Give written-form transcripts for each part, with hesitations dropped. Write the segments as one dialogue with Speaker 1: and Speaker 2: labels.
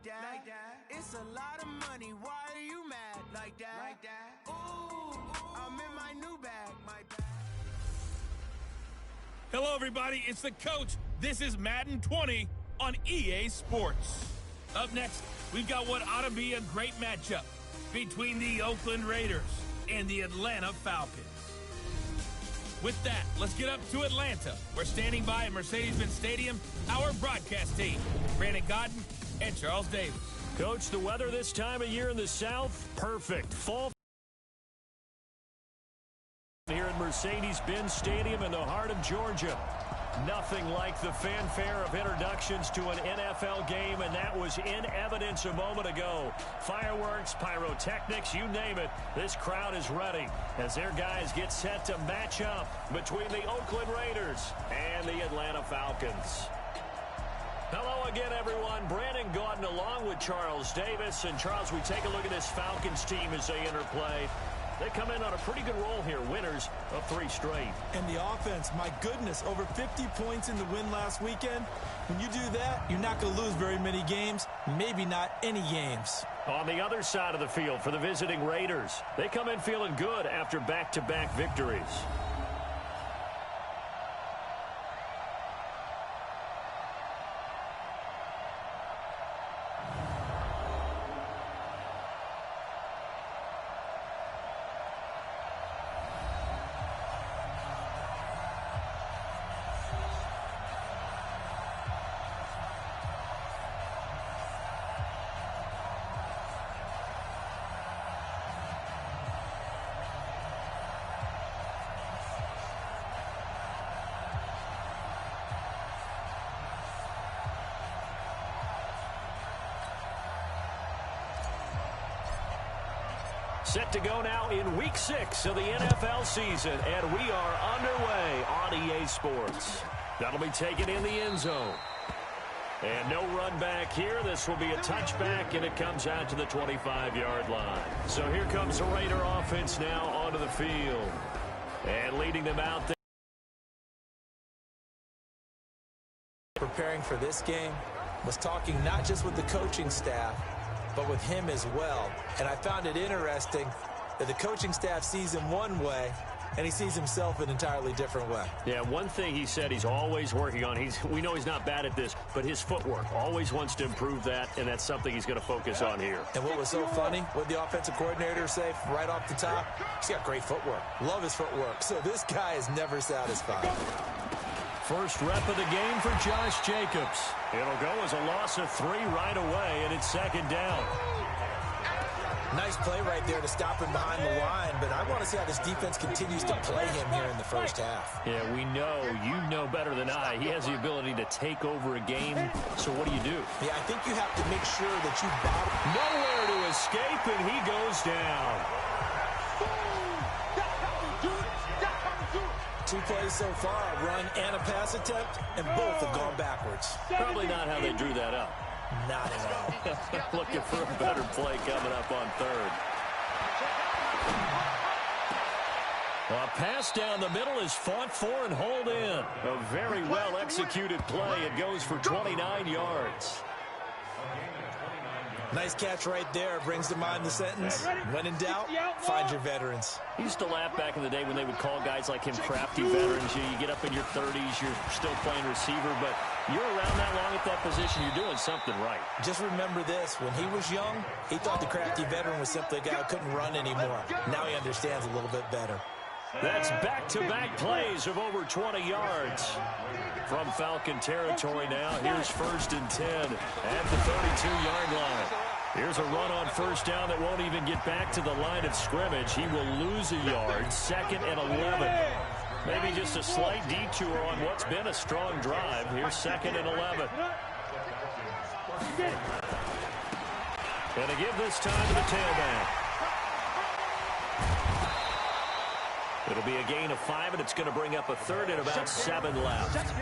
Speaker 1: that. It's a lot of money. Why are you mad like that? Ooh, I'm in my new bag. My bag.
Speaker 2: Hello, everybody. It's the coach. This is Madden 20 on EA Sports. Up next, we've got what ought to be a great matchup between the Oakland Raiders and the Atlanta Falcons. With that, let's get up to Atlanta. We're standing by at Mercedes-Benz Stadium, our broadcast team, Brandon Godden and Charles Davis.
Speaker 3: Coach, the weather this time of year in the South, perfect. Fall here at Mercedes-Benz Stadium in the heart of Georgia. Nothing like the fanfare of introductions to an NFL game, and that was in evidence a moment ago. Fireworks, pyrotechnics, you name it. This crowd is ready as their guys get set to match up between the Oakland Raiders and the Atlanta Falcons. Hello again, everyone. Brandon Gaudin along with Charles Davis. And, Charles, we take a look at this Falcons team as they interplay. They come in on a pretty good roll here, winners of 3 straight.
Speaker 4: And the offense, my goodness, over 50 points in the win last weekend. When you do that, you're not going to lose very many games, maybe not any games.
Speaker 3: On the other side of the field for the visiting Raiders, they come in feeling good after back-to-back victories. Set to go now in Week 6 of the NFL season, and we are underway on EA Sports. That'll be taken in the end zone. And no run back here. This will be a touchback, and it comes out to the 25-yard line. So here comes the Raider offense now onto the field. And leading them out there.
Speaker 4: Preparing for this game was talking not just with the coaching staff, but with him as well. And I found it interesting that the coaching staff sees him one way, and he sees himself an entirely different way.
Speaker 3: Yeah, one thing he said he's always working on, we know he's not bad at this, but his footwork, always wants to improve that, and that's something he's going to focus on here.
Speaker 4: And what was so funny, what the offensive coordinator say right off the top, he's got great footwork. Love his footwork. So this guy is never satisfied.
Speaker 3: First rep of the game for Josh Jacobs. It'll go as a loss of 3 right away, and it's second down.
Speaker 4: Nice play right there to stop him behind the line, but I want to see how this defense continues to play him here in the first half.
Speaker 3: Yeah, we know, you know better than I, he has the ability to take over a game, so what do?
Speaker 4: Yeah, I think you have to make sure that you bottom.
Speaker 3: Nowhere to escape, and he goes down.
Speaker 4: 2 plays so far, a run and a pass attempt, and both have gone backwards.
Speaker 3: Probably not how they drew that up.
Speaker 4: Not at all.
Speaker 3: Looking for a better play coming up on third. A pass down the middle is fought for and hauled in. A very well-executed play. It goes for 29 yards.
Speaker 4: Nice catch right there. Brings to mind the sentence, when in doubt, find your veterans.
Speaker 3: I used to laugh back in the day when they would call guys like him crafty veterans. You get up in your 30s, you're still playing receiver, but you're around that long at that position, you're doing something right.
Speaker 4: Just remember this, when he was young, he thought the crafty veteran was simply a guy who couldn't run anymore. Now he understands a little bit better.
Speaker 3: That's back-to-back plays of over 20 yards. From Falcon territory now, here's 1st and 10 at the 32-yard line. Here's a run on first down that won't even get back to the line of scrimmage. He will lose a yard, 2nd and 11. Maybe just a slight detour on what's been a strong drive. Here's 2nd and 11. And to give this time to the tailback. It'll be a gain of 5, and it's going to bring up a 3rd and about 7 left.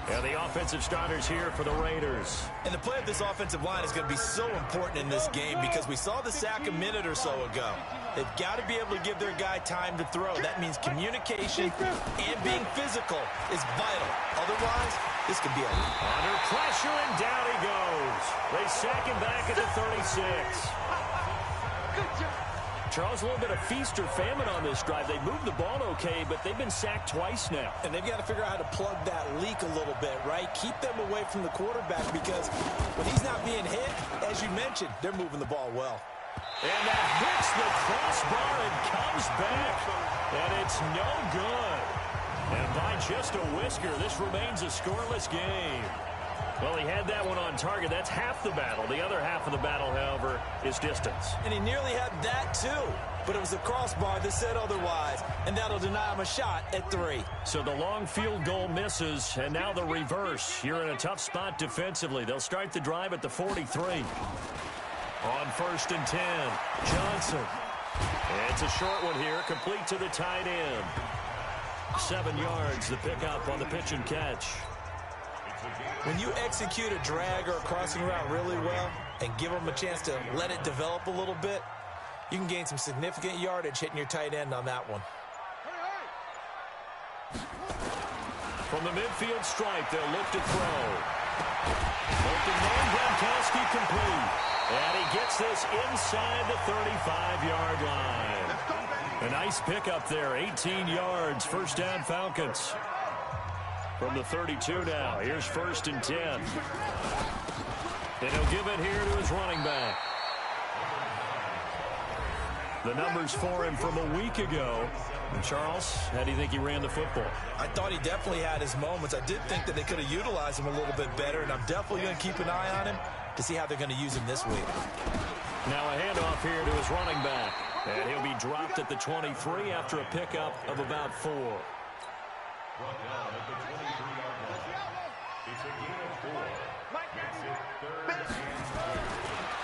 Speaker 3: And the offensive starters here for the Raiders.
Speaker 4: And the play of this offensive line is going to be so important in this game because we saw the sack a minute or so ago. They've got to be able to give their guy time to throw. That means communication and being physical is vital. Otherwise, this could be a...
Speaker 3: Under pressure, and down he goes. They sack him back at the 36. Charles, a little bit of feast or famine on this drive. They moved the ball okay, but they've been sacked twice now.
Speaker 4: And they've got to figure out how to plug that leak a little bit, right? Keep them away from the quarterback because when he's not being hit, as you mentioned, they're moving the ball well.
Speaker 3: And that hits the crossbar and comes back, and it's no good. And by just a whisker, this remains a scoreless game. Well, he had that one on target. That's half the battle. The other half of the battle, however, is distance.
Speaker 4: And he nearly had that, too. But it was the crossbar that said otherwise, and that'll deny him a shot at 3.
Speaker 3: So the long field goal misses, and now the reverse. You're in a tough spot defensively. They'll start the drive at the 43. On 1st and 10, Johnson. And it's a short one here, complete to the tight end. 7 yards, the pickup on the pitch and catch.
Speaker 4: When you execute a drag or a crossing route really well and give them a chance to let it develop a little bit, you can gain some significant yardage hitting your tight end on that one.
Speaker 3: From the midfield stripe, they'll look to throw. Open man, Gronkowski complete. And he gets this inside the 35-yard line. A nice pickup there, 18 yards, first down Falcons. From the 32 now, here's 1st and 10. And he'll give it here to his running back. The numbers for him from a week ago. And Charles, how do you think he ran the football?
Speaker 4: I thought he definitely had his moments. I did think that they could have utilized him a little bit better, and I'm definitely going to keep an eye on him to see how they're going to use him this week.
Speaker 3: Now a handoff here to his running back. And he'll be dropped at the 23 after a pickup of about 4.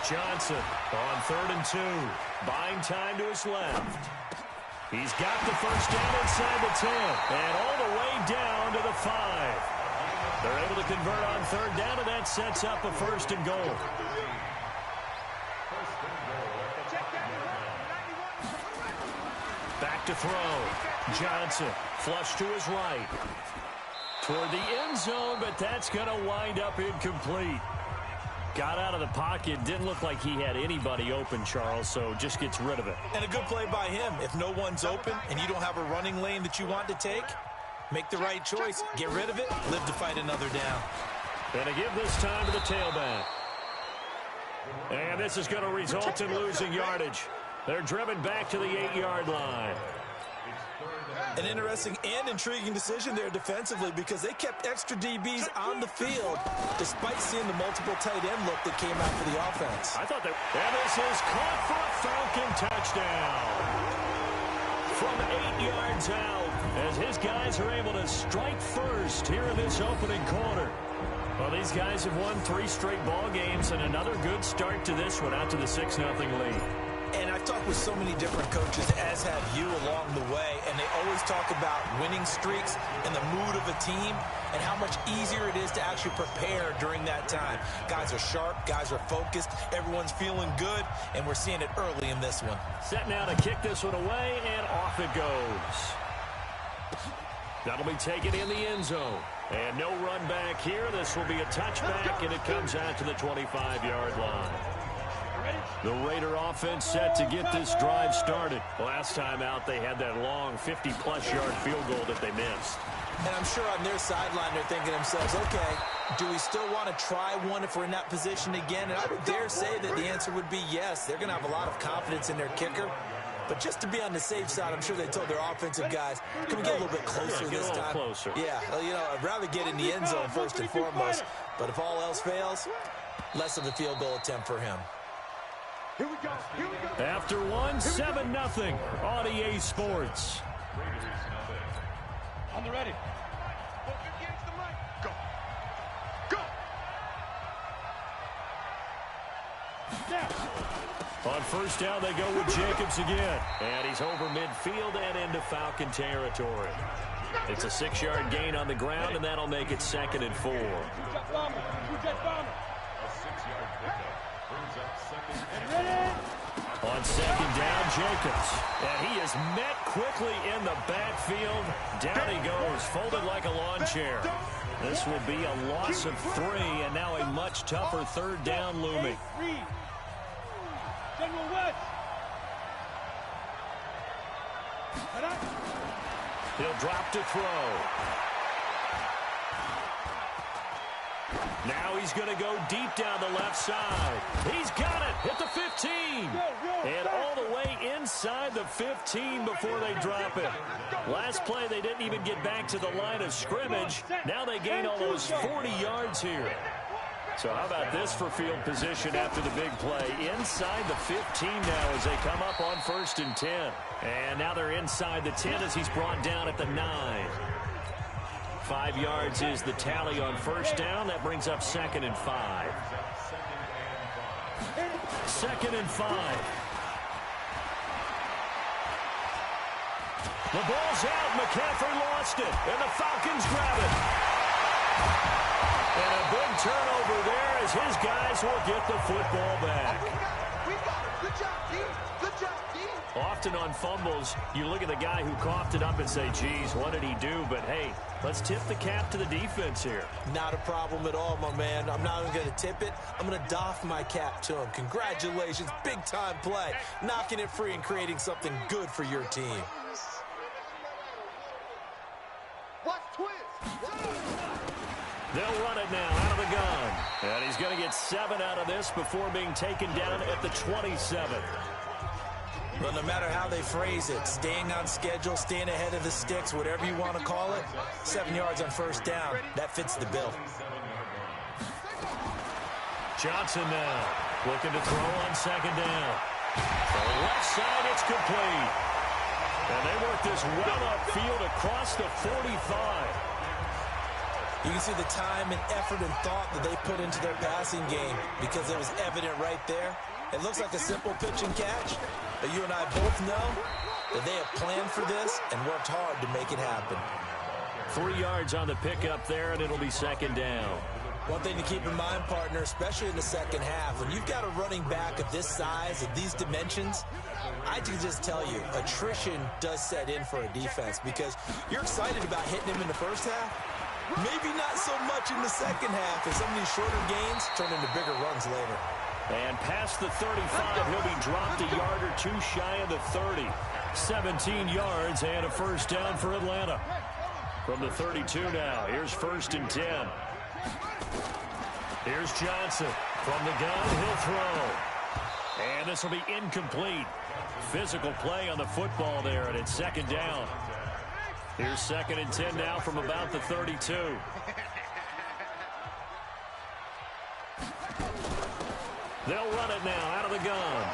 Speaker 3: Johnson on 3rd and 2. Buying time to his left. He's got the first down inside the 10. And all the way down to the 5. They're able to convert on 3rd down, and that sets up a 1st and goal. Back to throw. Johnson flush to his right. Toward the end zone, but that's going to wind up incomplete. Got out of the pocket. Didn't look like he had anybody open, Charles, so just gets rid of it.
Speaker 4: And a good play by him. If no one's open and you don't have a running lane that you want to take, make the right choice. Get rid of it. Live to fight another down.
Speaker 3: And to give this time to the tailback. And this is going to result in losing yardage. They're driven back to the 8-yard line.
Speaker 4: An interesting and intriguing decision there defensively because they kept extra DBs on the field despite seeing the multiple tight end look that came out for the offense.
Speaker 3: I thought that. And this is caught for a Falcon touchdown. From 8 yards out as his guys are able to strike first here in this opening quarter. Well, these guys have won 3 straight ball games and another good start to this one out to the 6-0 lead.
Speaker 4: And I've talked with so many different coaches, as have you along the way, and they always talk about winning streaks and the mood of a team and how much easier it is to actually prepare during that time. Guys are sharp, guys are focused, everyone's feeling good, and we're seeing it early in this one.
Speaker 3: Set now to kick this one away, and off it goes. That'll be taken in the end zone. And no run back here. This will be a touchback, and it comes out to the 25-yard line. The Raider offense set to get this drive started. Last time out, they had that long 50-plus yard field goal that they missed.
Speaker 4: And I'm sure on their sideline, they're thinking to themselves, okay, do we still want to try one if we're in that position again? And I would dare say that the answer would be yes. They're going to have a lot of confidence in their kicker. But just to be on the safe side, I'm sure they told their offensive guys, can we get a little bit closer this time?
Speaker 3: Closer.
Speaker 4: Yeah, well, you know, I'd rather get in the end zone first and foremost. But if all else fails, less of a field goal attempt for him.
Speaker 1: Here we go. Here we go.
Speaker 3: After one, 7-0 on EA Sports.
Speaker 1: On the ready. Go. Go.
Speaker 3: On first down, they go with Jacobs again. And he's over midfield and into Falcon territory. It's a 6-yard gain on the ground, and that'll make it 2nd and 4. On 2nd down, Jacobs. And he is met quickly in the backfield. Down he goes, folded like a lawn chair. This will be a loss of 3, and now a much tougher 3rd down looming. He'll drop to throw. Now he's going to go deep down the left side. He's got it. Hit the 15. And all the way inside the 15 before they drop it. Last play, they didn't even get back to the line of scrimmage. Now they gain almost 40 yards here. So how about this for field position after the big play? Inside the 15 now as they come up on 1st and 10. And now they're inside the 10 as he's brought down at the 9. 5 yards is the tally on 1st down. That brings up 2nd and 5. 2nd and 5. The ball's out. McCaffrey lost it. And the Falcons grab it. And a big turnover there as his guys will get the football back.
Speaker 5: We got it. Good job, team. Good job, team.
Speaker 3: Often on fumbles, you look at the guy who coughed it up and say, geez, what did he do? But, hey, let's tip the cap to the defense here.
Speaker 4: Not a problem at all, my man. I'm not even going to tip it. I'm going to doff my cap to him. Congratulations. Big-time play. Knocking it free and creating something good for your team.
Speaker 5: Watch twist.
Speaker 3: They'll run it now out of the gun. And he's going to get 7 out of this before being taken down at the 27.
Speaker 4: Well, no matter how they phrase it, staying on schedule, staying ahead of the sticks, whatever you want to call it, 7 yards on 1st down, that fits the bill.
Speaker 3: Johnson now looking to throw on 2nd down. To the left side, it's complete. And they work this well upfield across the 45.
Speaker 4: You can see the time and effort and thought that they put into their passing game because it was evident right there. It looks like a simple pitch and catch, but you and I both know that they have planned for this and worked hard to make it happen.
Speaker 3: 3 yards on the pickup there, and it'll be 2nd down.
Speaker 4: One thing to keep in mind, partner, especially in the second half, when you've got a running back of this size, of these dimensions, I can just tell you, attrition does set in for a defense because you're excited about hitting him in the first half. Maybe not so much in the second half, as some of these shorter gains turn into bigger runs later.
Speaker 3: And past the 35, he'll be dropped a yard or 2 shy of the 30. 17 yards and a 1st down for Atlanta. From the 32 now, here's 1st and 10. Here's Johnson. From the gun, he'll throw. And this will be incomplete. Physical play on the football there, and it's 2nd down. Here's 2nd and 10 now from about the 32. They'll run it now out of the gun.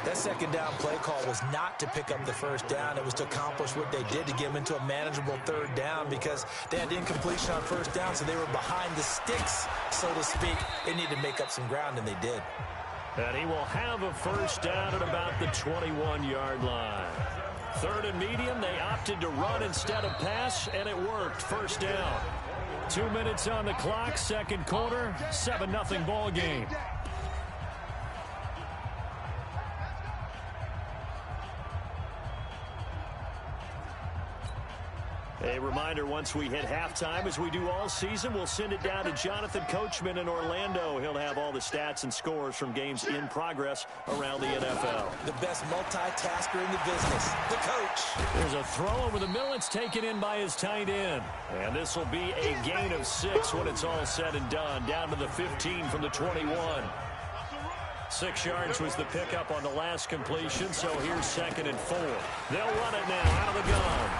Speaker 4: That 2nd down play call was not to pick up the 1st down. It was to accomplish what they did to get them into a manageable 3rd down because they had incompletion on 1st down, so they were behind the sticks, so to speak. They needed to make up some ground, and they did.
Speaker 3: And he will have a 1st down at about the 21-yard line. 3rd and medium, they opted to run instead of pass, and it worked. 1st down. 2 minutes on the clock, 2nd quarter, 7-0 ball game. A reminder, once we hit halftime, as we do all season, we'll send it down to Jonathan Coachman in Orlando. He'll have all the stats and scores from games in progress around the NFL.
Speaker 4: The best multitasker in the business, the coach.
Speaker 3: There's a throw over the middle. It's taken in by his tight end. And this will be a gain of 6 when it's all said and done. Down to the 15 from the 21. 6 yards was the pickup on the last completion, so here's 2nd and 4. They'll run it now out of the gun.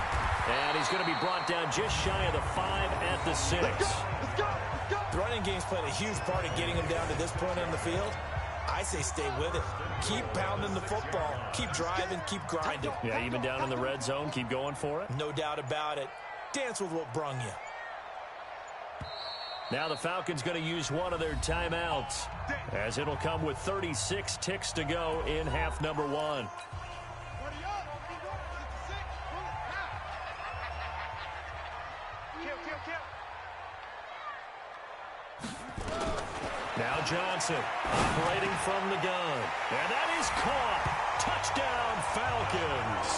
Speaker 3: And he's going to be brought down just shy of the 5 at the 6.
Speaker 4: The running game's played a huge part in getting him down to this point on the field. I say stay with it. Keep pounding the football. Keep driving. Keep grinding.
Speaker 3: Yeah, even down in the red zone, keep going for it.
Speaker 4: No doubt about it. Dance with what brung you.
Speaker 3: Now the Falcons going to use one of their timeouts, as it'll come with 36 ticks to go in half number 1. Johnson operating from the gun. And that is caught. Touchdown, Falcons.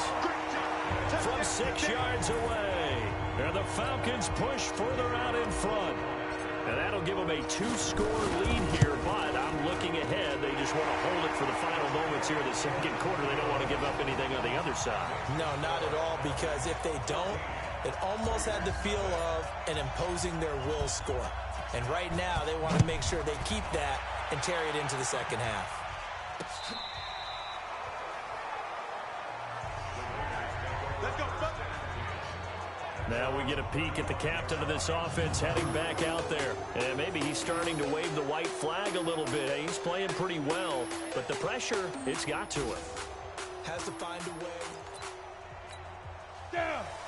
Speaker 3: From 6 yards away. And the Falcons push further out in front. And that'll give them a 2-score lead here, but I'm looking ahead. They just want to hold it for the final moments here in the second quarter. They don't want to give up anything on the other side.
Speaker 4: No, not at all, because if they don't, it almost had the feel of an imposing their will score. And right now, they want to make sure they keep that and carry it into the second half.
Speaker 5: Let's go.
Speaker 3: Now we get a peek at the captain of this offense heading back out there. And maybe he's starting to wave the white flag a little bit. He's playing pretty well, but the pressure, it's got to him.
Speaker 4: Has to find a way.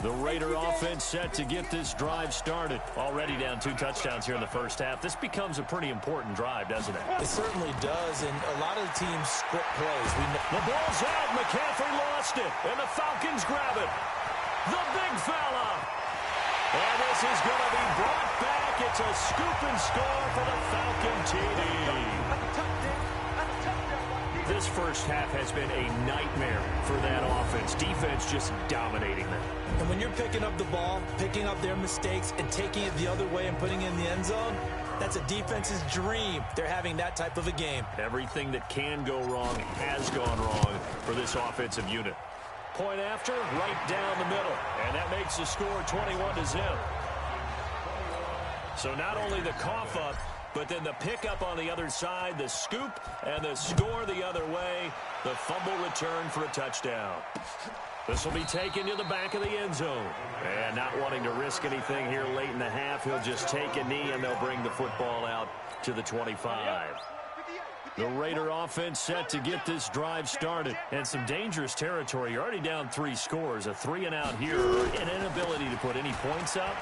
Speaker 3: The Raider offense set to get this drive started. Already down 2 touchdowns here in the first half. This becomes a pretty important drive, doesn't it?
Speaker 4: It certainly does, and a lot of the teams script plays.
Speaker 3: The ball's out. McCaffrey lost it, and the Falcons grab it. The big fella. And this is going to be brought back. It's a scoop and score for the Falcon TD. This first half has been a nightmare for that offense. Defense just dominating them.
Speaker 4: And when you're picking up the ball, picking up their mistakes, and taking it the other way and putting it in the end zone, that's a defense's dream. They're having that type of a game.
Speaker 3: Everything that can go wrong has gone wrong for this offensive unit. Point after, right down the middle. And that makes the score 21-0. So not only the cough up, but then the pickup on the other side, the scoop, and the score the other way. The fumble return for a touchdown. This will be taken to the back of the end zone. And not wanting to risk anything here late in the half, he'll just take a knee, and they'll bring the football out to the 25. The Raider offense set to get this drive started. And some dangerous territory. You're already down 3 scores. A 3-and-out here. An inability to put any points up.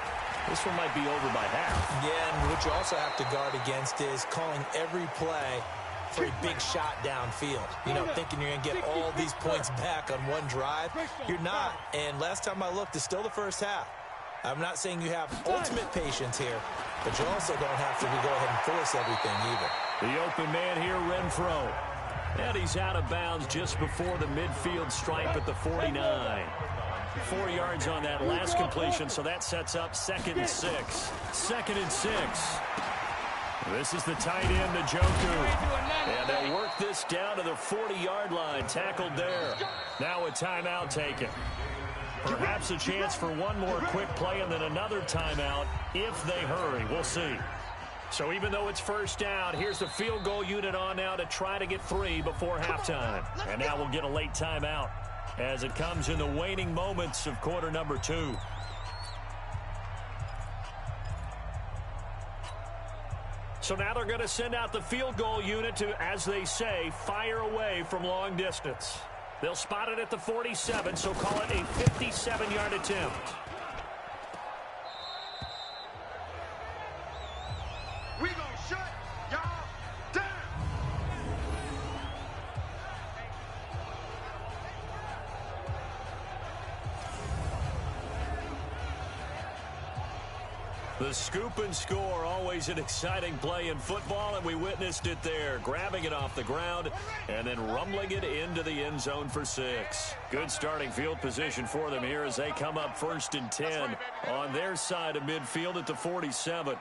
Speaker 3: This one might be over by half.
Speaker 4: Yeah, and what you also have to guard against is calling every play for a big shot downfield. You know, thinking you're going to get all these points back on one drive. You're not. And last time I looked, it's still the first half. I'm not saying you have ultimate patience here, but you also don't have to go ahead and force everything either.
Speaker 3: The open man here, Renfro. And he's out of bounds just before the midfield stripe at the 49. 4 yards on that last completion, so that sets up 2nd and 6. 2nd and 6. This is the tight end, Njoku. And they'll work this down to the 40-yard line. Tackled there. Now a timeout taken. Perhaps a chance for one more quick play and then another timeout if they hurry. We'll see. So even though it's first down, here's the field goal unit on now to try to get 3 before halftime. And now we'll get a late timeout as it comes in the waning moments of quarter number 2. So now they're going to send out the field goal unit to, as they say, fire away from long distance. They'll spot it at the 47, so call it a 57-yard attempt.
Speaker 5: We gonna shut y'all down.
Speaker 3: The scoop and score, always an exciting play in football, and we witnessed it there. Grabbing it off the ground and then rumbling it into the end zone for 6. Good starting field position for them here as they come up 1st and 10 on their side of midfield at the 47.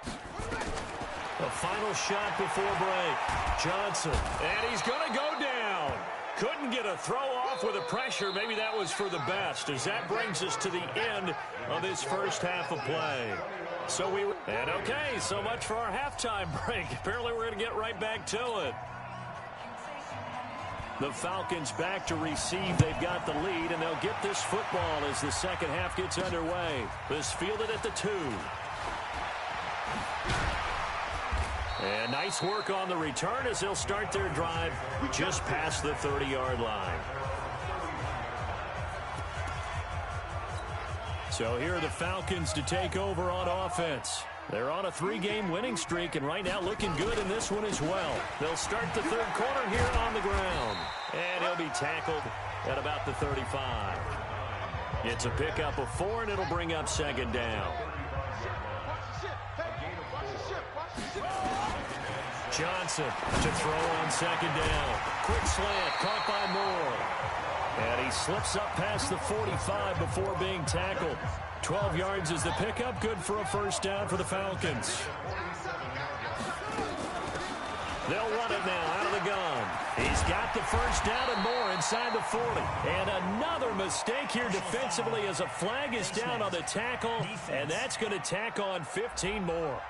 Speaker 3: The final shot before break. Johnson, and he's going to go down. Couldn't get a throw off with the pressure. Maybe that was for the best, as that brings us to the end of this first half of play. So much for our halftime break. Apparently we're going to get right back to it. The Falcons back to receive. They've got the lead, and they'll get this football as the second half gets underway. This fielded at the 2. And nice work on the return as they'll start their drive just past the 30-yard line. So here are the Falcons to take over on offense. They're on a 3-game winning streak, and right now looking good in this one as well. They'll start the third quarter here on the ground. And he'll be tackled at about the 35. It's a pickup of 4, and it'll bring up second down. Johnson to throw on second down. Quick slant, caught by Moore. And he slips up past the 45 before being tackled. 12 yards is the pickup, good for a first down for the Falcons. They'll run it now out of the gun. He's got the first down and more inside the 40. And another mistake here defensively as a flag is down on the tackle, and that's going to tack on 15 more.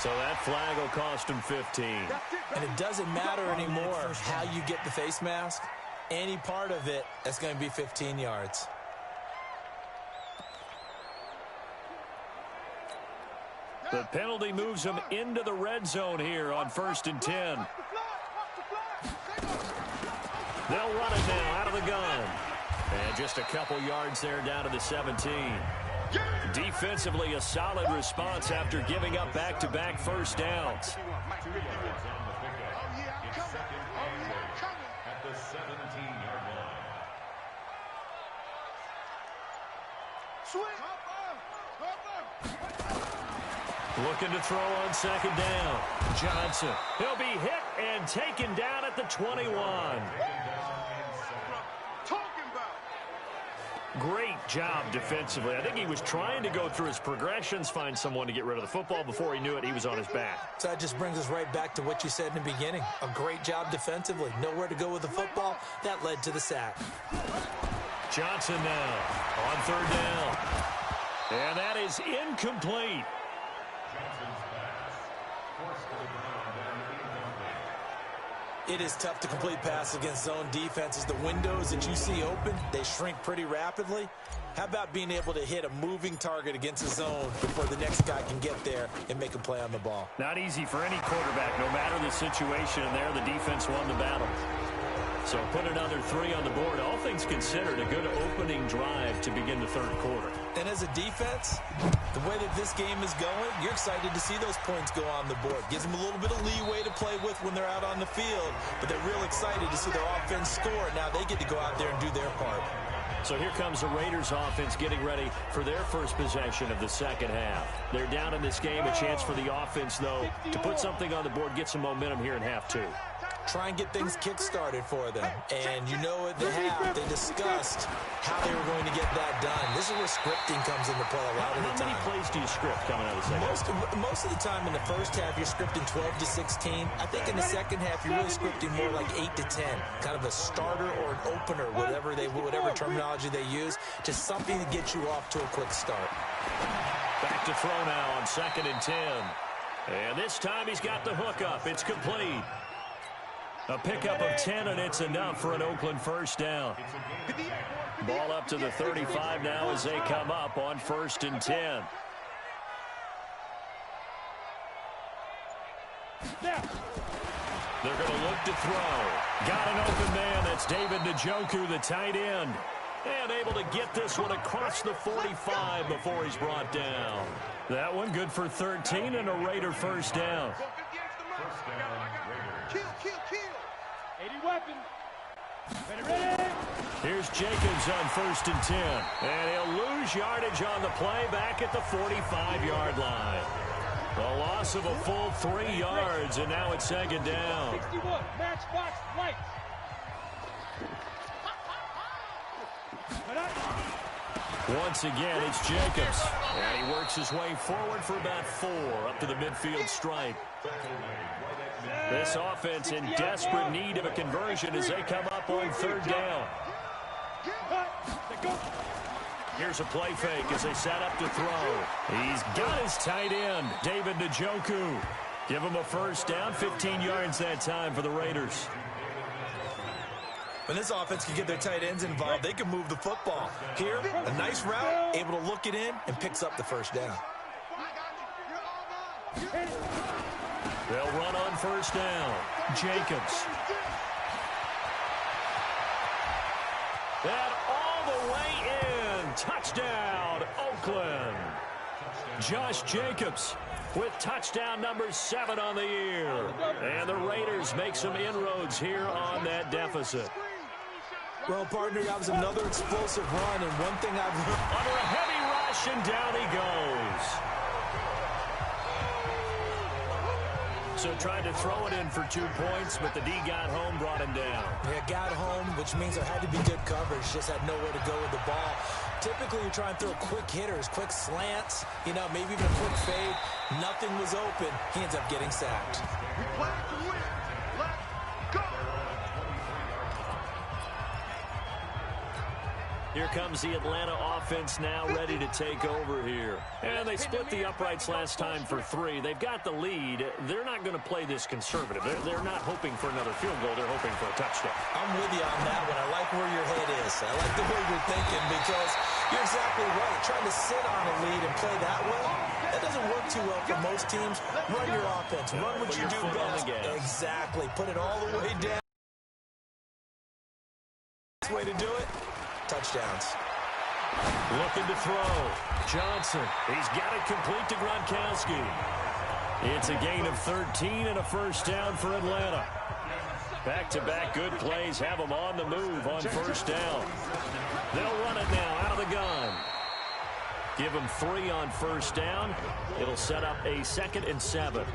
Speaker 3: So that flag will cost him 15.
Speaker 4: And it doesn't matter anymore how you get the face mask. Any part of it, that's going to be 15 yards.
Speaker 3: The penalty moves him into the red zone here on 1st and 10. They'll run it now out of the gun. And just a couple yards there down to the 17. Defensively, a solid response after giving up back-to-back first downs. Looking to throw on second down. Johnson. He'll be hit and taken down at the 21. Great job defensively. I think he was trying to go through his progressions, find someone to get rid of the football. Before he knew it, he was on his back.
Speaker 4: So that just brings us right back to what you said in the beginning. A great job defensively. Nowhere to go with the football. That led to the sack.
Speaker 3: Johnson now on third down. And that is incomplete.
Speaker 4: It is tough to complete passes against zone defenses. The windows that you see open, they shrink pretty rapidly. How about being able to hit a moving target against a zone before the next guy can get there and make a play on the ball?
Speaker 3: Not easy for any quarterback, no matter the situation. And there, the defense won the battle. So put another 3 on the board. All things considered, a good opening drive to begin the third quarter.
Speaker 4: And as a defense, the way that this game is going, you're excited to see those points go on the board. Gives them a little bit of leeway to play with when they're out on the field, but they're real excited to see their offense score. Now they get to go out there and do their part.
Speaker 3: So here comes the Raiders offense getting ready for their first possession of the second half. They're down in this game. A chance for the offense, though, to put something on the board, get some momentum here in half 2.
Speaker 4: Try and get things kick-started for them. And you know at the half, they discussed how they were going to get that done. This is where scripting comes into play a lot of the time.
Speaker 3: How many plays do you script coming out of the second half?
Speaker 4: Most of the time in the first half, you're scripting 12 to 16. I think in the second half, you're really scripting more like 8 to 10. Kind of a starter or an opener, whatever terminology they use. Just something to get you off to a quick start.
Speaker 3: Back to throw now on 2nd and 10. And this time he's got the hook up. It's complete. A pickup of 10, and it's enough for an Oakland first down. Ball up to the 35 now as they come up on 1st and 10. They're going to look to throw. Got an open man. That's David Njoku, the tight end. And able to get this one across the 45 before he's brought down. That one good for 13 and a Raider first down. Here's Jacobs on 1st and 10. And he'll lose yardage on the play back at the 45-yard line. A loss of a full 3 yards, and now it's 2nd down.
Speaker 6: 61, matchbox lights.
Speaker 3: Once again, it's Jacobs. And he works his way forward for about 4 up to the midfield stripe. This offense in desperate need of a conversion as they come up on 3rd down. Here's a play fake as they set up to throw. He's got his tight end, David Njoku. Give him a first down, 15 yards that time for the Raiders.
Speaker 4: When this offense can get their tight ends involved, they can move the football. Here, a nice route, able to look it in, and picks up the first down.
Speaker 3: They'll run on 1st down. Jacobs. And all the way in. Touchdown, Oakland. Josh Jacobs, with touchdown number 7 on the year. And the Raiders make some inroads here on that deficit.
Speaker 4: Well, partner, that was another explosive run, and one thing I've learned...
Speaker 3: Under a heavy rush, and down he goes. So tried to throw it in for 2 points, but the D got home, brought him down.
Speaker 4: Yeah, got home, which means there had to be good coverage. Just had nowhere to go with the ball. Typically, you try and throw quick hitters, quick slants, you know, maybe even a quick fade. Nothing was open. He ends up getting sacked.
Speaker 5: We play to win. Let's go.
Speaker 3: Here comes the Atlanta offense now ready to take over here. And they split the uprights last time for 3. They've got the lead. They're not going to play this conservative. They're not hoping for another field goal. They're hoping for a touchdown.
Speaker 4: I'm with you on that one. I like where your head is. I like the way you're thinking because you're exactly right. Trying to sit on a lead and play that way, that doesn't work too well for most teams. Run your offense. Run what you do best. Exactly. Put it all the way down. Way to do it. Touchdowns.
Speaker 3: Looking to throw. Johnson. He's got it complete to Gronkowski. It's a gain of 13 and a first down for Atlanta. Back-to-back good plays have them on the move on first down. They'll run it now out of the gun. Give them 3 on first down. It'll set up a 2nd and 7.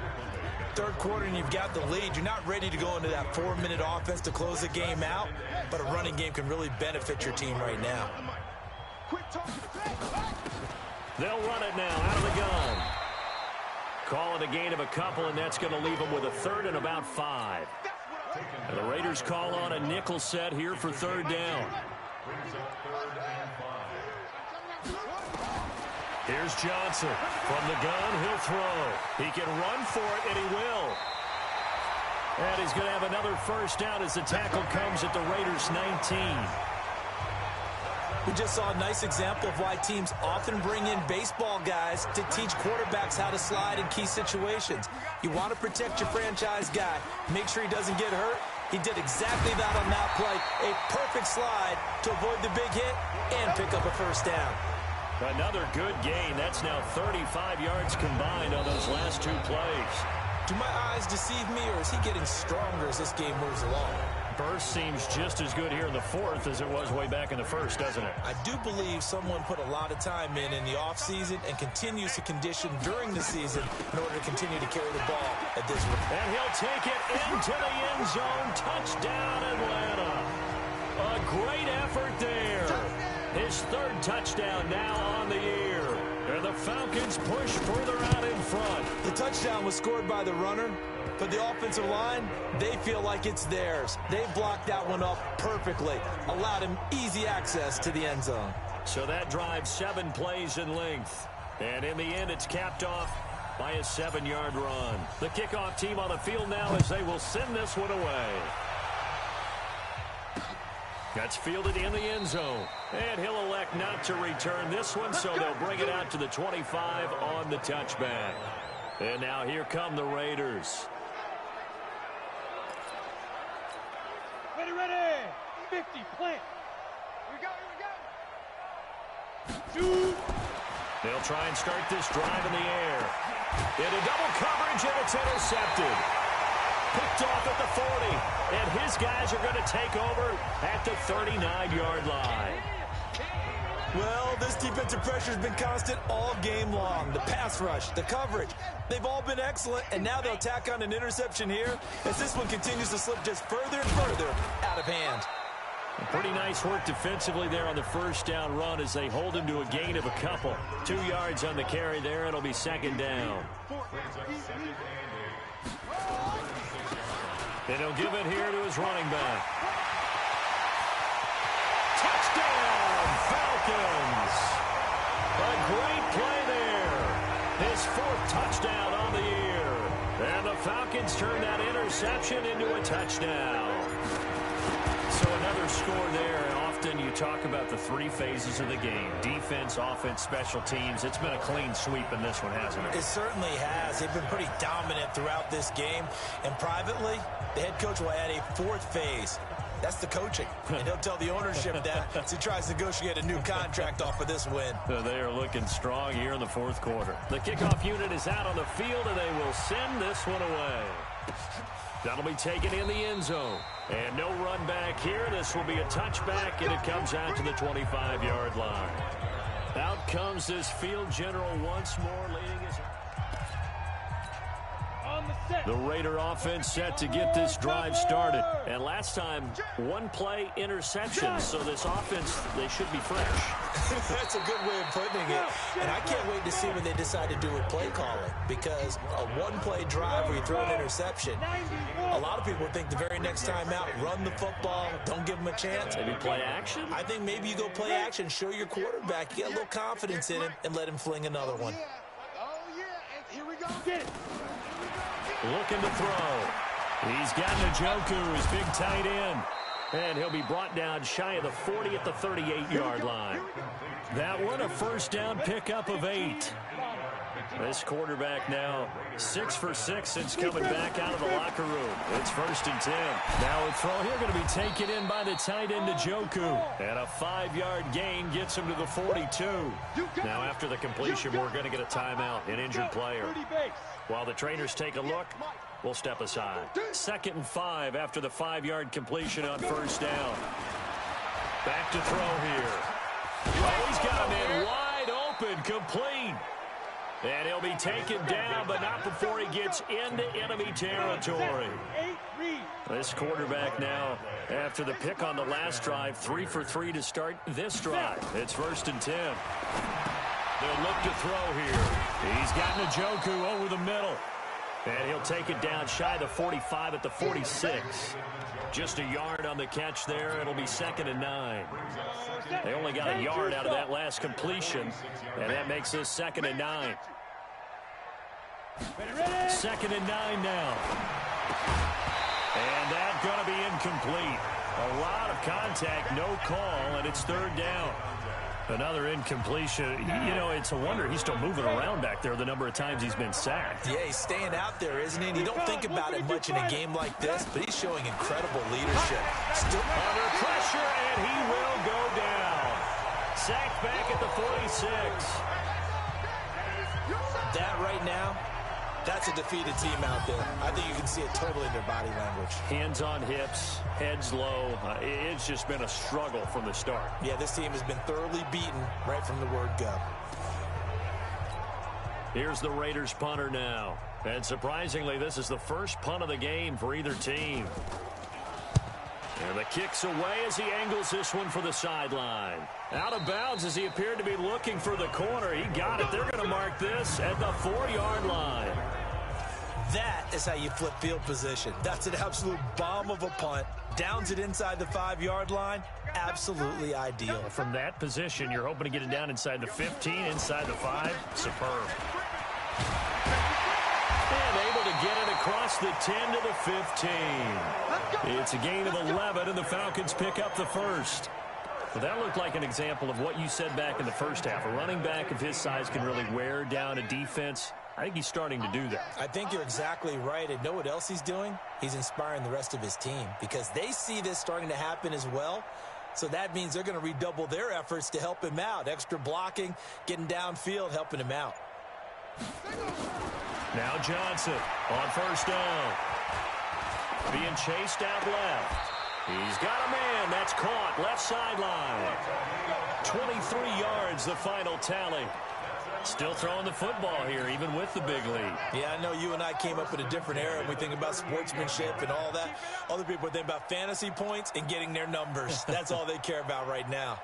Speaker 4: Third quarter and you've got the lead. You're not ready to go into that 4-minute offense to close the game out, but a running game can really benefit your team right now.
Speaker 3: They'll run it now out of the gun. Call it a gain of a couple, and that's going to leave them with a 3rd and about 5. And the Raiders call on a nickel set here for 3rd down. Here's Johnson. From the gun, he'll throw. He can run for it, and he will. And he's going to have another first down as the tackle comes at the Raiders' 19.
Speaker 4: We just saw a nice example of why teams often bring in baseball guys to teach quarterbacks how to slide in key situations. You want to protect your franchise guy. Make sure he doesn't get hurt. He did exactly that on that play. A perfect slide to avoid the big hit and pick up a first down.
Speaker 3: Another good gain. That's now 35 yards combined on those last 2 plays.
Speaker 4: Do my eyes deceive me, or is he getting stronger as this game moves along?
Speaker 3: Burst seems just as good here in the 4th as it was way back in the 1st, doesn't it?
Speaker 4: I do believe someone put a lot of time in the offseason and continues to condition during the season in order to continue to carry the ball at this rate.
Speaker 3: And he'll take it into the end zone. Touchdown, Atlanta. A great effort there. His 3rd touchdown now on the year. And the Falcons push further out in front.
Speaker 4: The touchdown was scored by the runner, but the offensive line, they feel like it's theirs. They blocked that one up perfectly, allowed him easy access to the end zone.
Speaker 3: So that drives 7 plays in length. And in the end, it's capped off by a 7-yard run. The kickoff team on the field now as they will send this one away. That's fielded in the end zone. And he'll elect not to return this one, so they'll bring it out to the 25 on the touchback. And now here come the Raiders.
Speaker 6: Ready. 50, plant.
Speaker 5: Here we go.
Speaker 6: Shoot.
Speaker 3: They'll try and start this drive in the air. Into double coverage, and it's intercepted. Picked off at the 40, and his guys are going to take over at the 39-yard line.
Speaker 4: Well, this defensive pressure has been constant all game long. The pass rush, the coverage, they've all been excellent, and now they'll tack on an interception here as this one continues to slip just further and further out of hand.
Speaker 3: Pretty nice work defensively there on the first down run as they hold him to a gain of a couple. 2 yards on the carry there. It'll be 2nd down. And he'll give it here to his running back. Touchdown, Falcons! A great play there. His 4th touchdown on the year. And the Falcons turn that interception into a touchdown. So another score there, and often you talk about the 3 phases of the game. Defense, offense, special teams. It's been a clean sweep in this one, hasn't it?
Speaker 4: It certainly has. They've been pretty dominant throughout this game. And privately, the head coach will add a 4th phase. That's the coaching. And he'll tell the ownership that as he tries to negotiate a new contract off of this win.
Speaker 3: They are looking strong here in the fourth quarter. The kickoff unit is out on the field, and they will send this one away. That'll be taken in the end zone. And no run back here. This will be a touchback, and it comes out to the 25-yard line. Out comes this field general once more, leading his... The Raider offense set to get this drive started. And last time, one-play interception. So this offense, they should be fresh.
Speaker 4: That's a good way of putting it. And I can't wait to see what they decide to do with play calling. Because a one-play drive where you throw an interception, a lot of people think the very next time out, run the football, don't give them a chance.
Speaker 3: Maybe play action?
Speaker 4: I think maybe you go play action, show your quarterback, you get a little confidence in him, and let him fling another one.
Speaker 5: Oh, yeah. And here we go. Get it.
Speaker 3: Looking to throw. He's got Njoku, his big tight end. And he'll be brought down shy of the 40 at the 38-yard line. That one a first down pickup of 8. This quarterback now 6 for 6 since coming back out of the locker room. It's 1st and 10. Now a throw here going to be taken in by the tight end Njoku. And a 5-yard gain gets him to the 42. Now after the completion, we're going to get a timeout, an injured player. While the trainers take a look, we'll step aside. 2nd and 5 after the 5-yard completion on first down. Back to throw here. Oh, he's got him in wide open, complete. And he'll be taken down, but not before he gets into enemy territory. This quarterback now, after the pick on the last drive, 3 for 3 to start this drive. It's 1st and 10. They'll look to throw here. He's got Njoku over the middle. And he'll take it down shy of the 45 at the 46. Just a yard on the catch there. It'll be 2nd and 9. They only got a yard out of that last completion, and that makes this 2nd and 9. 2nd and 9 now. And that's going to be incomplete. A lot of contact, no call, and it's 3rd down. Another incompletion. You know, it's a wonder he's still moving around back there the number of times he's been sacked.
Speaker 4: Yeah, he's staying out there, isn't he? And you don't think about it much in a game like this, but he's showing incredible leadership. Still
Speaker 3: under pressure, and he will go down. Sacked back at the 46.
Speaker 4: That right now, that's a defeated team out there. I think you can see it totally in their body language.
Speaker 3: Hands on hips, heads low. It's just been a struggle from the start.
Speaker 4: Yeah, this team has been thoroughly beaten right from the word go.
Speaker 3: Here's the Raiders punter now. And surprisingly, this is the first punt of the game for either team. And the kick's away as he angles this one for the sideline. Out of bounds as he appeared to be looking for the corner. He got it. They're going to mark this at the 4-yard line.
Speaker 4: That is how you flip field position. That's an absolute bomb of a punt. Downs it inside the 5-yard line. Absolutely ideal.
Speaker 3: From that position, you're hoping to get it down inside the 15, inside the 5. Superb. And able to get it across the 10 to the 15. It's a gain of 11, and the Falcons pick up the first. Well, that looked like an example of what you said back in the first half. A running back of his size can really wear down a defense. I think he's starting to do that.
Speaker 4: I think you're exactly right. And know what else he's doing? He's inspiring the rest of his team because they see this starting to happen as well. So that means they're going to redouble their efforts to help him out. Extra blocking, getting downfield, helping him out.
Speaker 3: Now Johnson on first down. Being chased out left. He's got a man. That's caught. Left sideline. 23 yards, the final tally. Still throwing the football here, even with the big lead.
Speaker 4: Yeah, I know you and I came up in a different era and we think about sportsmanship and all that. Other people think about fantasy points and getting their numbers. That's all they care about right now.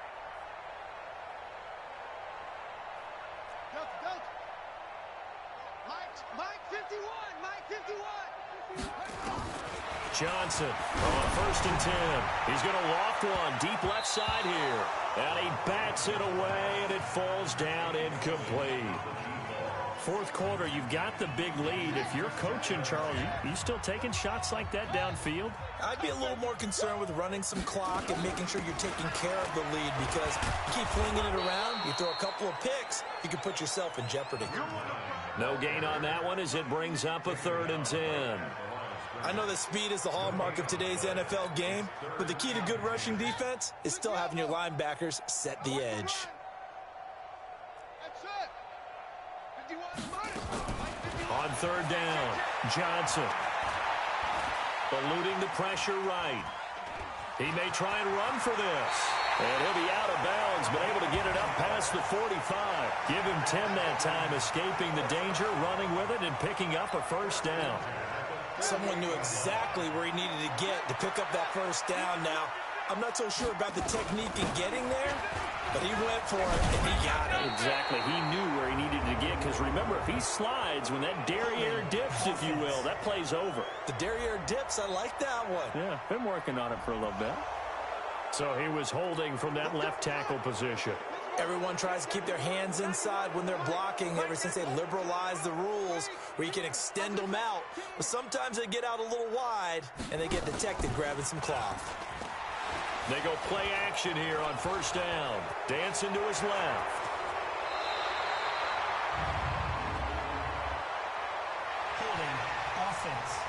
Speaker 5: Mike 51, Mike 51.
Speaker 3: Johnson on first and 10. He's going to loft one deep left side here. And he bats it away, and it falls down incomplete. Fourth quarter, you've got the big lead. If you're coaching, Charles, you still taking shots like that downfield?
Speaker 4: I'd be a little more concerned with running some clock and making sure you're taking care of the lead because you keep flinging it around, you throw a couple of picks, you can put yourself in jeopardy.
Speaker 3: No gain on that one as it brings up a 3rd and 10.
Speaker 4: I know that speed is the hallmark of today's NFL game, but the key to good rushing defense is still having your linebackers set the edge.
Speaker 3: On third down, Johnson. Eluding the pressure right. He may try and run for this. And he'll be out of bounds, but able to get it up past the 45. Give him 10 that time, escaping the danger, running with it, and picking up a first down.
Speaker 4: Someone knew exactly where he needed to get to pick up that first down. Now, I'm not so sure about the technique in getting there, but he went for it, and he got it.
Speaker 3: Exactly. He knew where he needed to get, because remember, if he slides, when that derriere dips, if you will, that play's over.
Speaker 4: The derriere dips, I like that one.
Speaker 3: Yeah, been working on it for a little bit. So he was holding from that left tackle position.
Speaker 4: Everyone tries to keep their hands inside when they're blocking ever since they liberalized the rules where you can extend them out. But sometimes they get out a little wide, and they get detected grabbing some cloth.
Speaker 3: They go play action here on first down. Dancing to his left.
Speaker 7: Holding offense.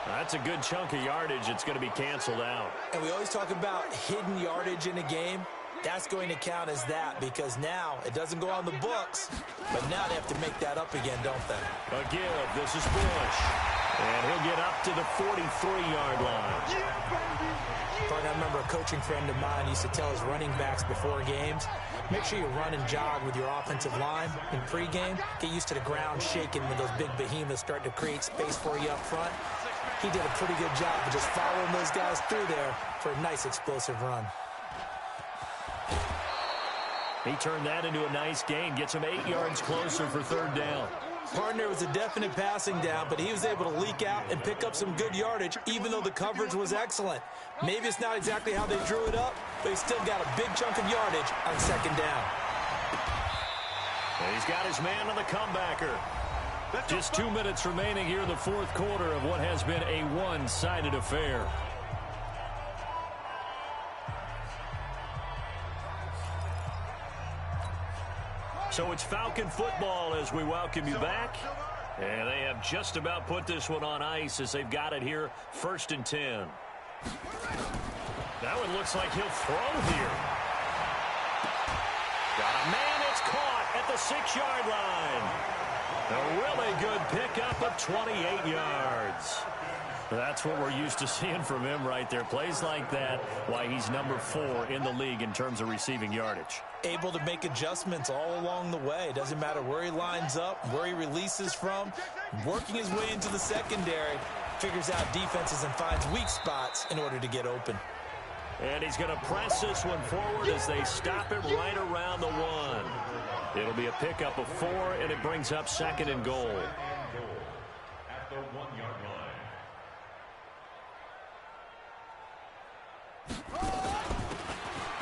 Speaker 3: That's a good chunk of yardage. It's going to be canceled out.
Speaker 4: And we always talk about hidden yardage in a game. That's going to count as that, because now it doesn't go on the books, but now they have to make that up again, don't they?
Speaker 3: A give. This is Bush. And he'll get up to the 43-yard line.
Speaker 4: I remember a coaching friend of mine used to tell his running backs before games, make sure you run and jog with your offensive line in pregame. Get used to the ground shaking when those big behemoths start to create space for you up front. He did a pretty good job of just following those guys through there for a nice explosive run.
Speaker 3: He turned that into a nice gain. Gets him 8 yards closer for third down.
Speaker 4: Partner was a definite passing down, but he was able to leak out and pick up some good yardage, even though the coverage was excellent. Maybe it's not exactly how they drew it up, but he still got a big chunk of yardage on second down.
Speaker 3: And he's got his man on the comebacker. Just 2 minutes remaining here in the fourth quarter of what has been a one-sided affair. So it's Falcon football as we welcome you back. And they have just about put this one on ice as they've got it here, 1st and 10. That one looks like he'll throw here. Got a man, it's caught at the 6-yard line. A really good pickup of 28 yards. That's what we're used to seeing from him right there. Plays like that, why he's number 4 in the league in terms of receiving yardage.
Speaker 4: Able to make adjustments all along the way. Doesn't matter where he lines up, where he releases from. Working his way into the secondary, figures out defenses and finds weak spots in order to get open.
Speaker 3: And he's going to press this one forward as they stop it right around the 1. It'll be a pickup of 4, and it brings up 2nd and goal.
Speaker 8: At the 1-yard line.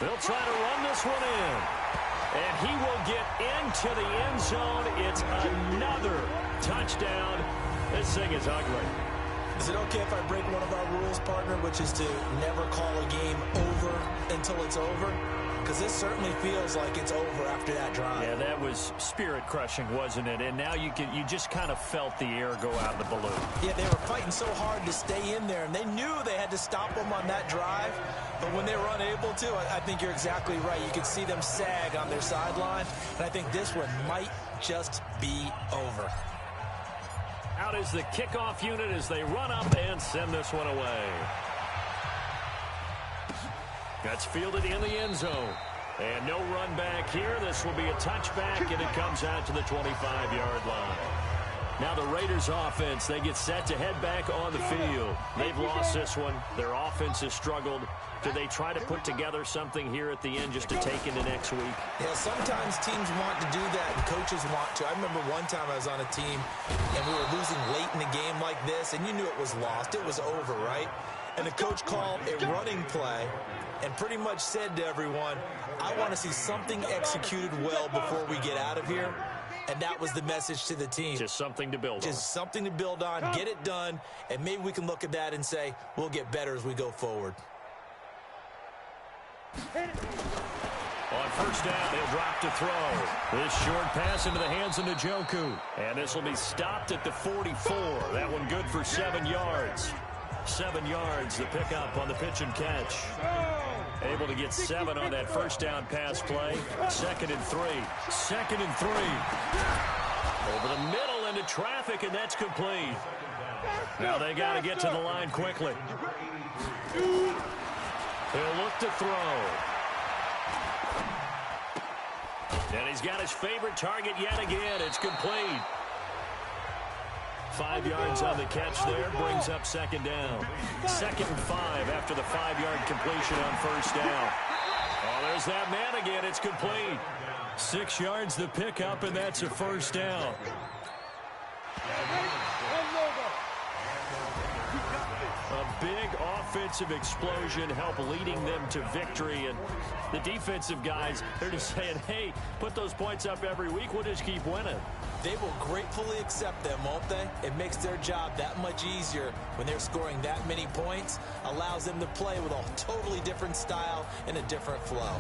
Speaker 3: They'll try to run this one in. And he will get into the end zone. It's another touchdown. This thing is ugly.
Speaker 4: Is it okay if I break one of our rules, partner, which is to never call a game over until it's over? Because this certainly feels like it's over after that drive.
Speaker 3: Yeah, that was spirit-crushing, wasn't it? And now you just kind of felt the air go out of the balloon.
Speaker 4: Yeah, they were fighting so hard to stay in there, and they knew they had to stop them on that drive. But when they were unable to, I think you're exactly right. You could see them sag on their sideline, and I think this one might just be over.
Speaker 3: Out is the kickoff unit as they run up and send this one away. That's fielded in the end zone. And no run back here. This will be a touchback, and it comes out to the 25-yard line. Now the Raiders offense, they get set to head back on the field. They've lost this one. Their offense has struggled. Do they try to put together something here at the end just to take into next week?
Speaker 4: Yeah, sometimes teams want to do that and coaches want to. I remember one time I was on a team and we were losing late in a game like this, and you knew it was lost. It was over, right? And the coach called a running play and pretty much said to everyone, I want to see something executed well before we get out of here. And that was the message to the team.
Speaker 3: Just something to build on.
Speaker 4: Just something to build on, get it done, and maybe we can look at that and say, we'll get better as we go forward.
Speaker 3: On first down, he'll drop to throw. This short pass into the hands of Njoku. And this will be stopped at the 44. That one good for 7 yards. 7 yards, the pickup on the pitch and catch. Able to get 7 on that first down pass play. 2nd and 3. 2nd and 3. Over the middle into traffic, and that's complete. Now they got to get to the line quickly. He'll look to throw. And he's got his favorite target yet again. It's complete. 5 yards on the catch there, brings up 2nd down. 2nd and 5 after the 5-yard completion on first down. Oh, there's that man again. It's complete. 6 yards the pickup, and that's a first down. A big offensive explosion helped leading them to victory. And the defensive guys, they're just saying, hey, put those points up every week. We'll just keep winning.
Speaker 4: They will gratefully accept them, won't they? It makes their job that much easier when they're scoring that many points. Allows them to play with a totally different style and a different flow.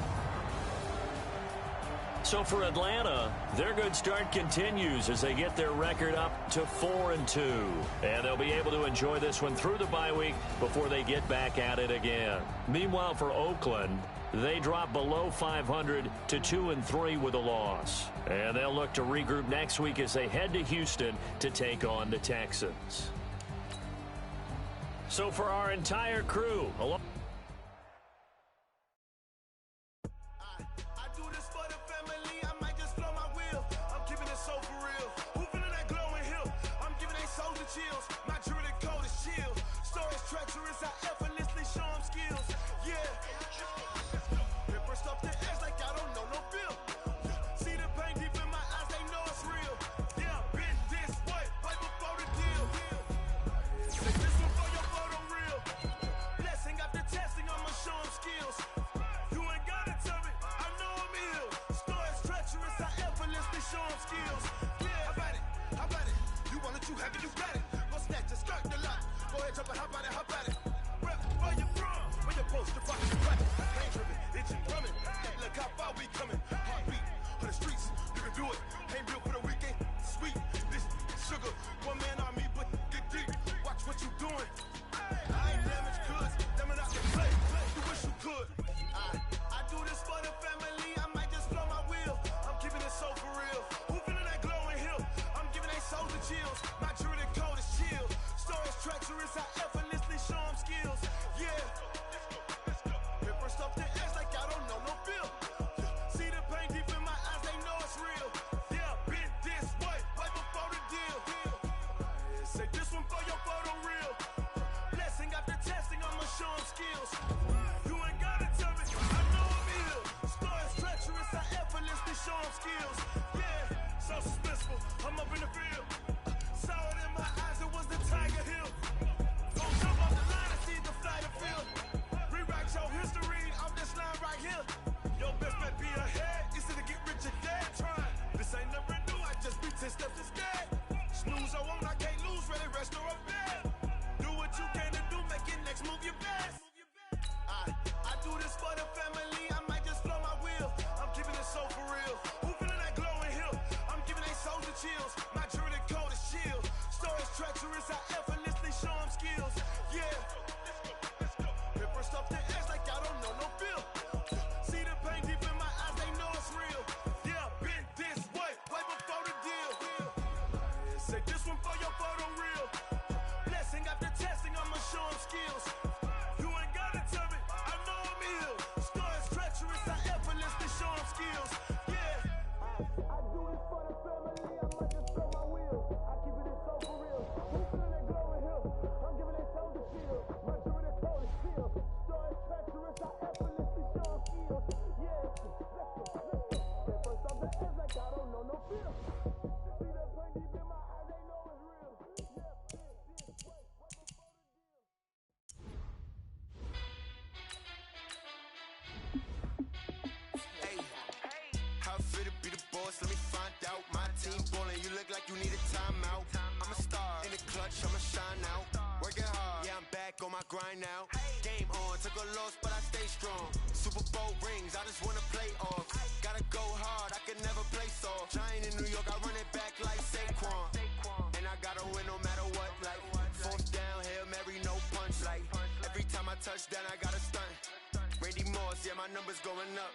Speaker 3: So for Atlanta, their good start continues as they get their record up to 4-2. And they'll be able to enjoy this one through the bye week before they get back at it again. Meanwhile, for Oakland, they drop below 500 to 2-3 with a loss. And they'll look to regroup next week as they head to Houston to take on the Texans. So for our entire crew,
Speaker 1: chills. My jewelry code is chill. Storage treacherous, I effortlessly show them skills. Yeah. Paper stuff the edge like I don't know no bill. See the pain deep in my eyes, they know it's real. Yeah, been this way, right before the deal. Say this one for your photo real. Blessing after testing, I'ma show them skills. You ain't gotta tell me, I know I'm ill. Storage treacherous, I effortlessly show them skills. Yeah, how about it? How about it? You want it, you have it, you got it. Go snatch it, skirt the lot. Go ahead, jump it, how about it, how about it? Rep, where you from? Where you post, your pockets, your pockets. Pain driven, itching, drumming. Look how far we coming. Heartbeat on the streets, you can do it. Ain't built for the weekend, sweet. This sugar, one man on me, but get deep. Watch what you doing. I ain't damaged goods, damn it, I can play. You wish you could. I do this for the family, I might just blow my wheel. I'm keeping it so for real. Who feeling that glowing hill? I'm giving they souls the chills. My jewelry code is chill. Storage treacherous, I effortlessly show them skills. Yeah. Paper stuff the edge like I don't know no bill. See the pain deep in my eyes, they know it's real. Yeah, been this way, right before the deal. Say this one for your photo real. Blessing after testing, I'ma show them skills. You ain't gotta tell me, I know I'm ill. Storage treacherous, I effortlessly show them skills. Yeah, so suspenseful, I'm up in the field. Saw it in my eyes, it was the Tiger Hill. Don't jump off the line and see the flight of field. Rewrite your history off this line right here. Your best bet be ahead, easy to get rich or dead trying. This ain't never new, I just be 10 steps instead. Snooze I won't, I can't lose, ready, rest or a bed. Do what you can to do, make it next move your best. I do this for the family, I might just blow my wheel. I'm keeping it so for real. Who feeling that glowing hill? I'm giving they souls the chills. My jewelry code is chill. Storage treacherous, I effortlessly show them skills. Yeah. Paper stuff the edge like I don't know no bill. See the pain deep in my eyes, they know it's real. Yeah, been this way, way before the deal. Say this one for your photo real. Blessing after testing, I'ma show them skills. You ain't gotta tell me, I know I'm ill. Storage treacherous, I effortlessly show them skills. Yeah. I do this for the family, I might just blow my wheel. I keep it so for real. Who feeling that glowing hill? I'm giving they souls the shield. My jewelry code is chill. Storage treacherous, I effortlessly show them skills. Yeah. That first off the edge like I don't know no fear. See that pain deep in my eyes, they know it's real. Yeah, this way, right before the deal. Hey, how fit to be the boss? Let me find out. My team ballin', you look like you need a timeout. I'm a star in the clutch, I'ma shine out. working hard. Yeah, I'm back on my grind now. Game on, took a loss, but I stay strong. Super Bowl rings, I just wanna play off. Gotta go hard, I can never play soft. Giant in New York, I run it back like Saquon. And I gotta win no matter what, like fourth down, Hail Mary, no punch. Like every time I touch down, I gotta stunt. Randy Moss, yeah, my number's going up.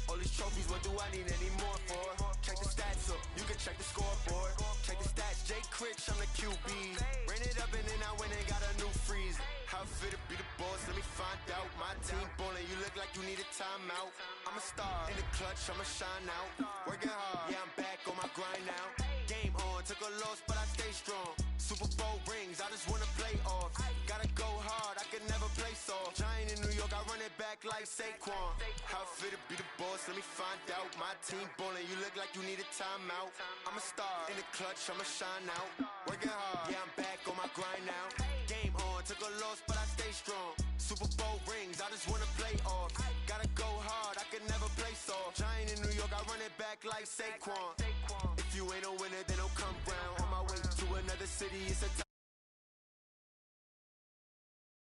Speaker 1: All these trophies, what do I need any more for? Check the stats up, you can check the scoreboard. Check the stats, Jake Critch, I'm the QB. Ran it up and then I went and got a new freeze. How fit to be the boss, let me find out. My team ballin', you look like you need a timeout. I'm a star, in the clutch, I'ma shine out. Working hard, yeah, I'm back on my grind now. Game on, took a loss, but I stay strong. Super Bowl rings, I just wanna play off. Gotta go hard, I can never play soft. Giant in New York, I run it back like Saquon. How fit to be the boss, let me find out. My team ballin', you look like you need a timeout. I'm a star, in the clutch, I'ma shine out. Working hard, yeah, I'm back on my grind now. Game on, took a loss, but I stay strong. Super Bowl rings, I just wanna play off. Gotta go hard, I can never play soft. Giant in New York, I run it back like Saquon. If you ain't a winner, then don't come round. On my way to another city, it's a